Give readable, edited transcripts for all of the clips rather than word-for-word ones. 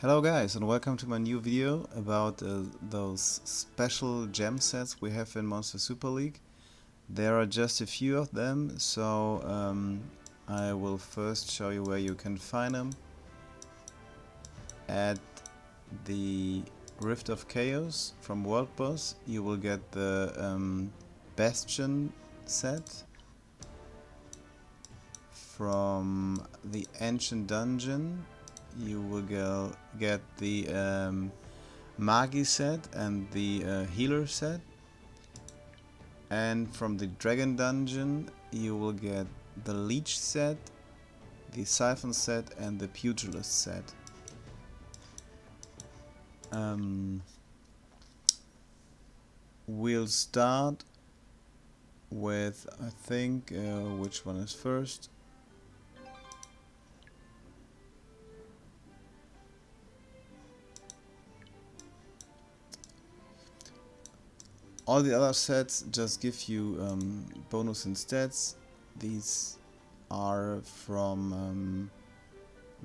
Hello guys, and welcome to my new video about those special gem sets we have in Monster Super League. There are just a few of them, so I will first show you where you can find them. At the Rift of Chaos from World Boss you will get the Bastion set. From the Ancient Dungeon you will get the Maggie set and the Healer set, and from the Dragon Dungeon you will get the Leech set, the Siphon set and the Pugilist set. We'll start with, I think, which one is first? All the other sets just give you bonus in stats. These are from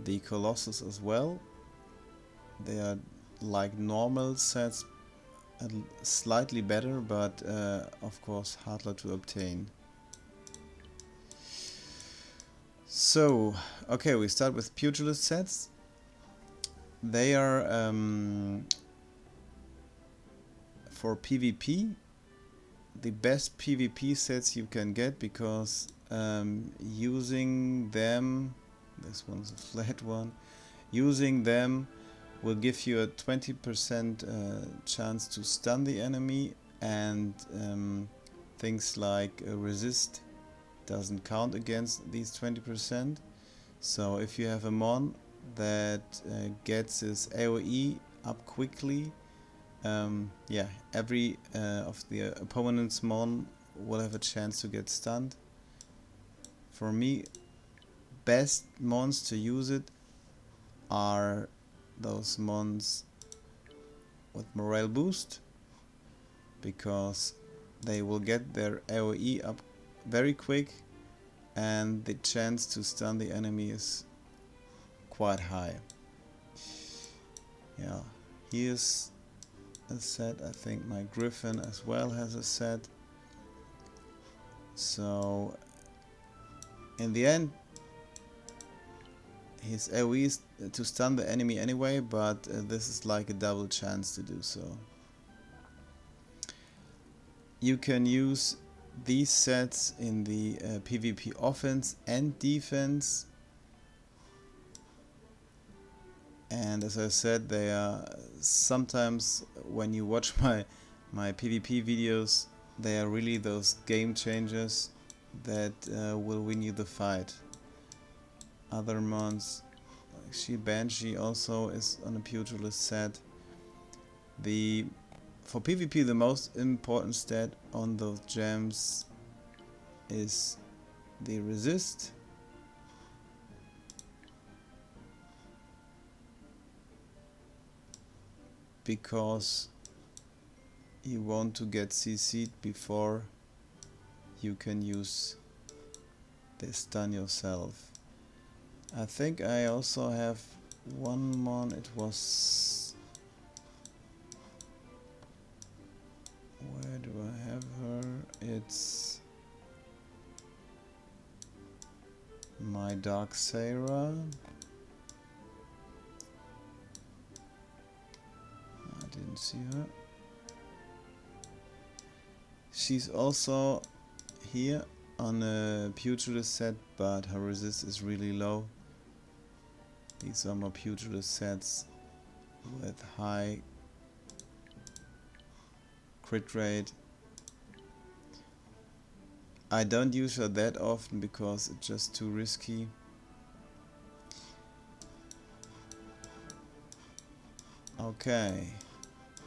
the Colossus as well. They are like normal sets, slightly better, but of course harder to obtain. So, okay, we start with Pugilist sets. They are for PvP, the best PvP sets you can get, because using them, this one's a flat one, using them will give you a 20% chance to stun the enemy, and things like resist doesn't count against these 20%. So if you have a mon that gets his AoE up quickly, yeah, every of the opponent's mon will have a chance to get stunned. For me, best mons to use it are those mons with morale boost, because they will get their AoE up very quick and the chance to stun the enemy is quite high. Yeah, here's a set. I think my Griffin as well has a set. So in the end his AoE is to stun the enemy anyway, but this is like a double chance to do so. You can use these sets in the PvP offense and defense, and as I said, they are sometimes, when you watch my PvP videos, they are really those game changers that will win you the fight. Other mons, like She Banshee also is on a Pugilist set. For PvP the most important stat on those gems is the resist. Because you want to get CC'd before you can use the stun yourself. I think I also have one mon. It was, where do I have her? It's my Dark Sarah. I didn't see her. She's also here on a Pugilist set, but her resist is really low. These are more Pugilist sets with high crit rate. I don't use her that often because it's just too risky. Okay,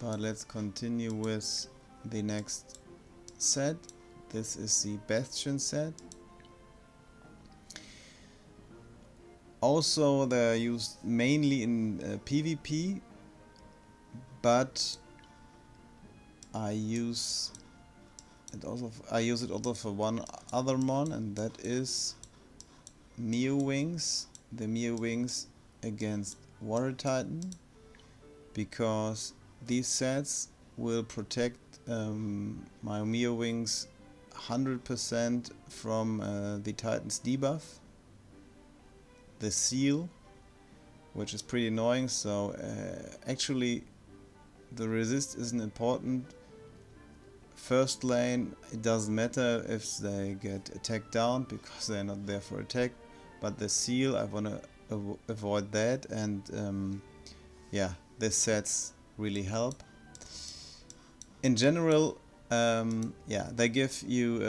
but let's continue with the next set. This is the Bastion set. Also, they're used mainly in PvP, but I use it also for one other mon, and that is Mio Wings. The Mio Wings against Water Titan, because these sets will protect my Mio Wings 100% from the Titan's debuff, the seal, which is pretty annoying. So actually the resist isn't important. First lane, it doesn't matter if they get attacked down because they're not there for attack, but the seal, I want to avoid that, and yeah, these sets really help. In general, yeah, they give you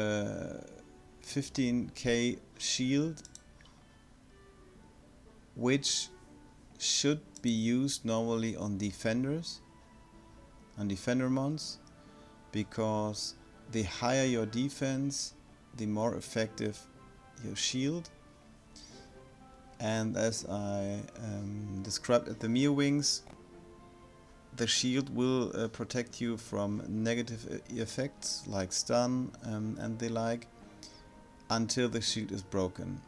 15k shield, which should be used normally on defenders, on defender mons, because the higher your defense, the more effective your shield. And as I described at the Mio Wings, the shield will protect you from negative effects like stun and the like, until the shield is broken.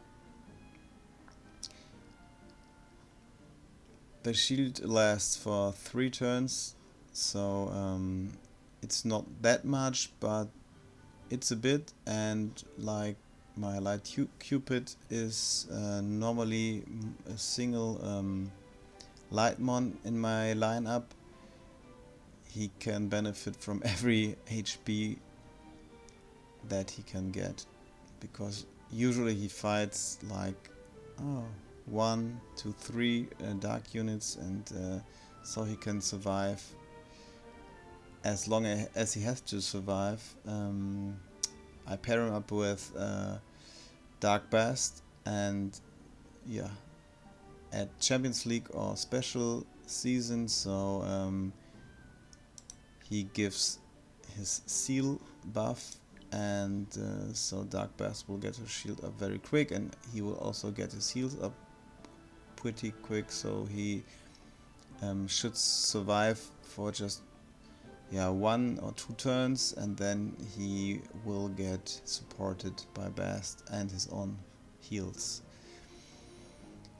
The shield lasts for 3 turns, so it's not that much, but it's a bit. And like my light Cupid is normally a single light mon in my lineup, he can benefit from every HP that he can get, because usually he fights like 1, 2, 3 dark units, and so he can survive as long as he has to survive. I pair him up with Dark Bast, and yeah, at Champions League or special season, so he gives his seal buff, and so Dark Bast will get his shield up very quick, and he will also get his heals up pretty quick, so he should survive for just 1 or 2 turns, and then he will get supported by Bast and his own heals.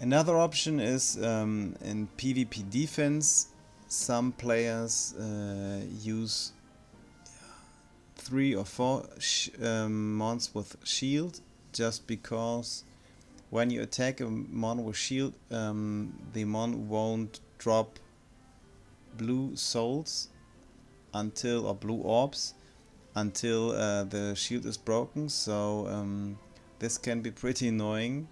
Another option is in PvP defense. Some players use 3 or 4 mons with shield, just because when you attack a mon with shield, the mon won't drop blue souls until, or blue orbs, until the shield is broken. So this can be pretty annoying,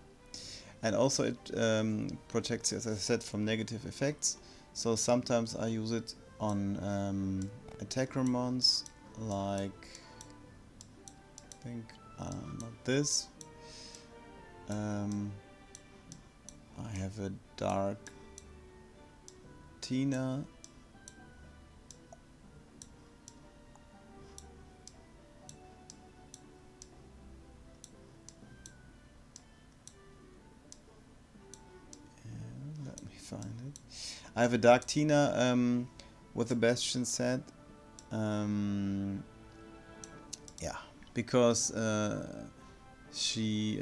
and also it protects, as I said, from negative effects. So sometimes I use it on attacker mons, like I think not this. I have a Dark Tina. Let me find it. I have a Dark Tina with a Bastion set. Yeah, because she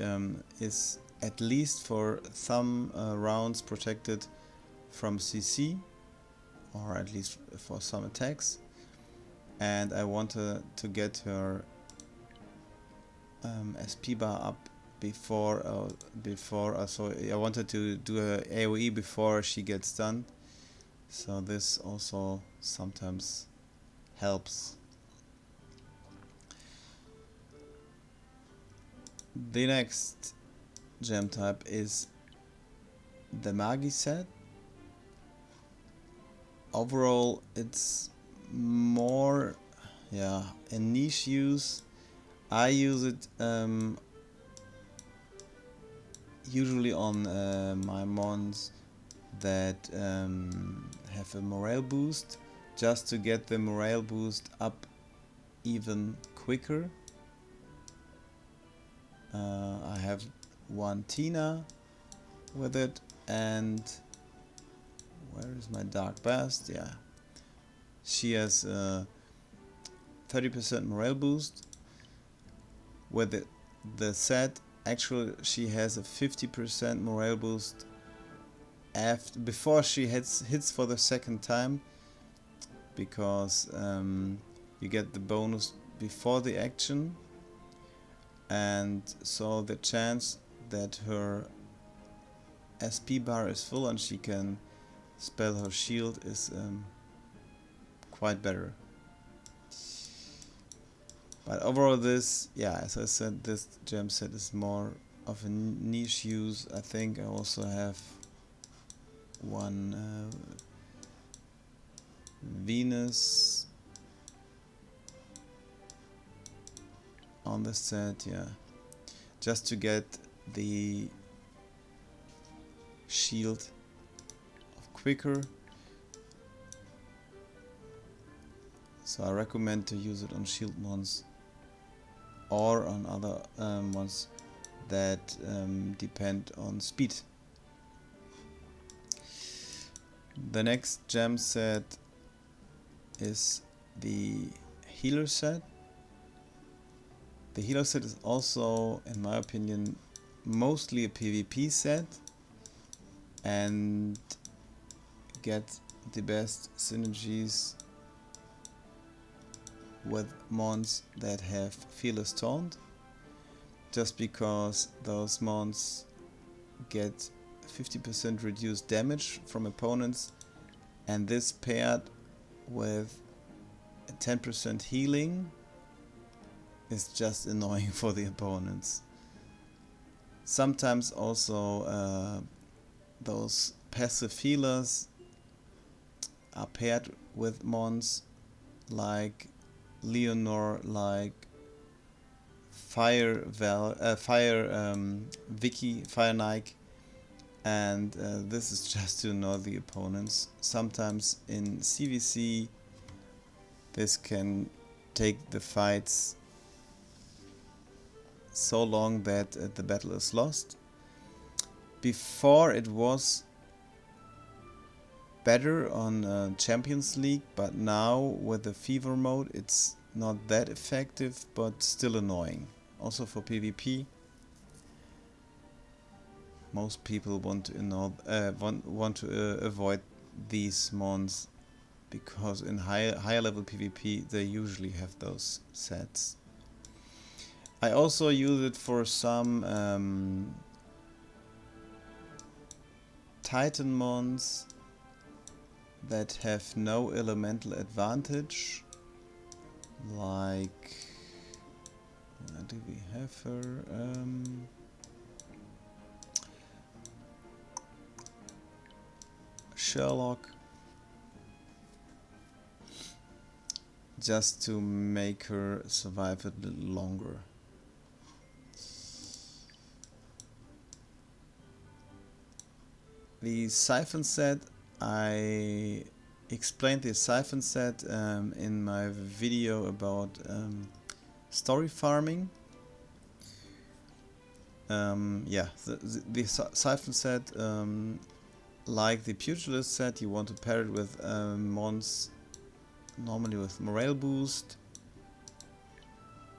is at least for some rounds protected from CC, or at least for some attacks, and I wanted to get her SP bar up before so I wanted to do a AoE before she gets stunned, so this also sometimes helps. The next gem type is the Maggie set. Overall, it's more a niche use. I use it usually on my mons that have a morale boost, just to get the morale boost up even quicker. I have one Tina with it, and where is my Dark Bast? Yeah, she has 30% morale boost. With the set, actually she has a 50% morale boost before she hits for the second time, because you get the bonus before the action, and so the chance that her SP bar is full and she can spell her shield is quite better. But overall this, yeah, as I said, this gem set is more of a niche use. I think I also have one Venus on the set, yeah, just to get the shield of quicker. So I recommend to use it on shield mons or on other ones that depend on speed. The next gem set is the healer set. The healer set is also, in my opinion, mostly a PvP set and get the best synergies with mons that have fearless taunt, just because those mons get 50% reduced damage from opponents, and this paired with a 10% healing is just annoying for the opponents. Sometimes also those passive healers are paired with mons like Leonor, like Vicky, Fire Nike, and this is just to annoy the opponents. Sometimes in CVC this can take the fights so long that the battle is lost. Before it was better on Champions League, but now with the fever mode it's not that effective, but still annoying. Also for PvP, most people want to avoid these mons, because in higher level PvP they usually have those sets. I also use it for some Titan mons that have no elemental advantage, like, where do we have her? Sherlock, just to make her survive a little longer. The siphon set, I explained the siphon set in my video about story farming. Yeah, the siphon set, like the Pugilist set, you want to pair it with mons normally with morale boost.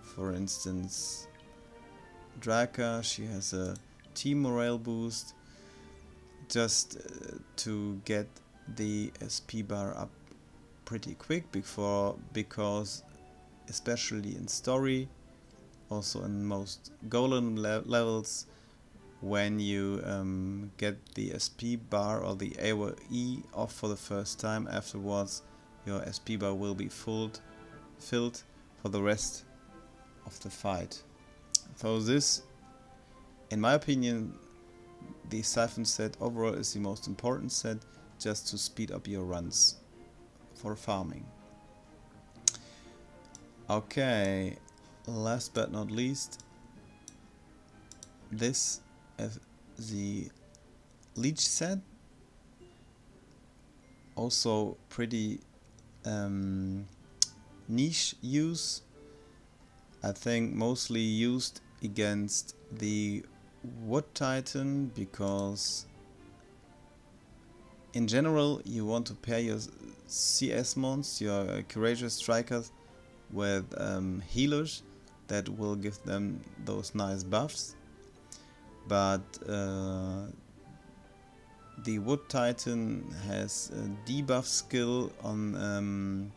For instance, Draka, she has a team morale boost, just to get the SP bar up pretty quick because especially in story, also in most golem levels, when you get the SP bar or the AoE off for the first time, afterwards your SP bar will be filled for the rest of the fight. So this, in my opinion, the siphon set overall is the most important set, just to speed up your runs for farming. Okay, last but not least, this is the leech set, also pretty niche use. I think mostly used against the Wood Titan, because in general you want to pair your CS mons, your courageous strikers, with healers that will give them those nice buffs. But the Wood Titan has a debuff skill on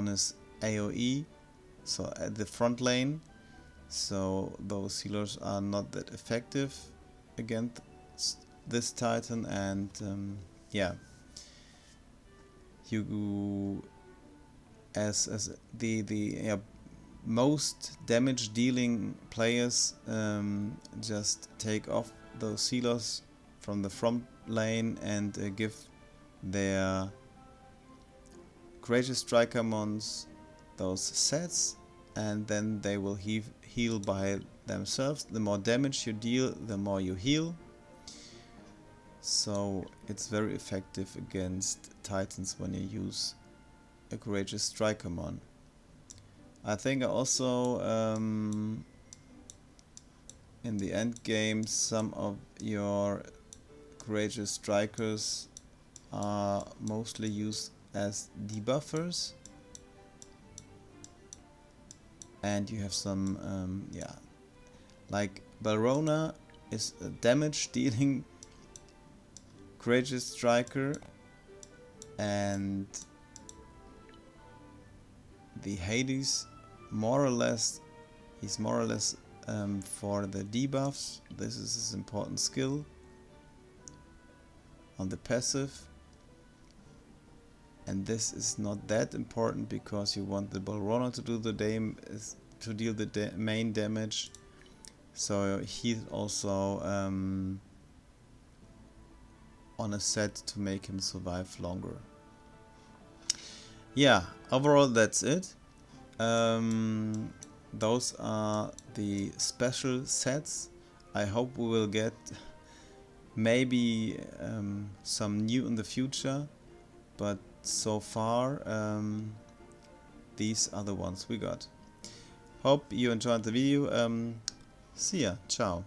his AoE, so at the front lane, so those healers are not that effective against this Titan, and yeah, you as the most damage dealing players just take off those healers from the front lane and give their Courageous Striker mons those sets, and then they will heal by themselves. The more damage you deal, the more you heal. So it's very effective against Titans when you use a Courageous Striker mon. I think also in the end game some of your Courageous Strikers are mostly used as debuffers, and you have some yeah, like Balrona is a damage dealing Courageous Striker, and the Hades more or less, he's more or less for the debuffs. This is his important skill on the passive, and this is not that important because you want the Balrona to do the to deal the main damage. So he's also on a set to make him survive longer. Yeah, overall that's it. Those are the special sets. I hope we will get maybe some new in the future, but so far these are the ones we got. Hope you enjoyed the video. See ya, ciao.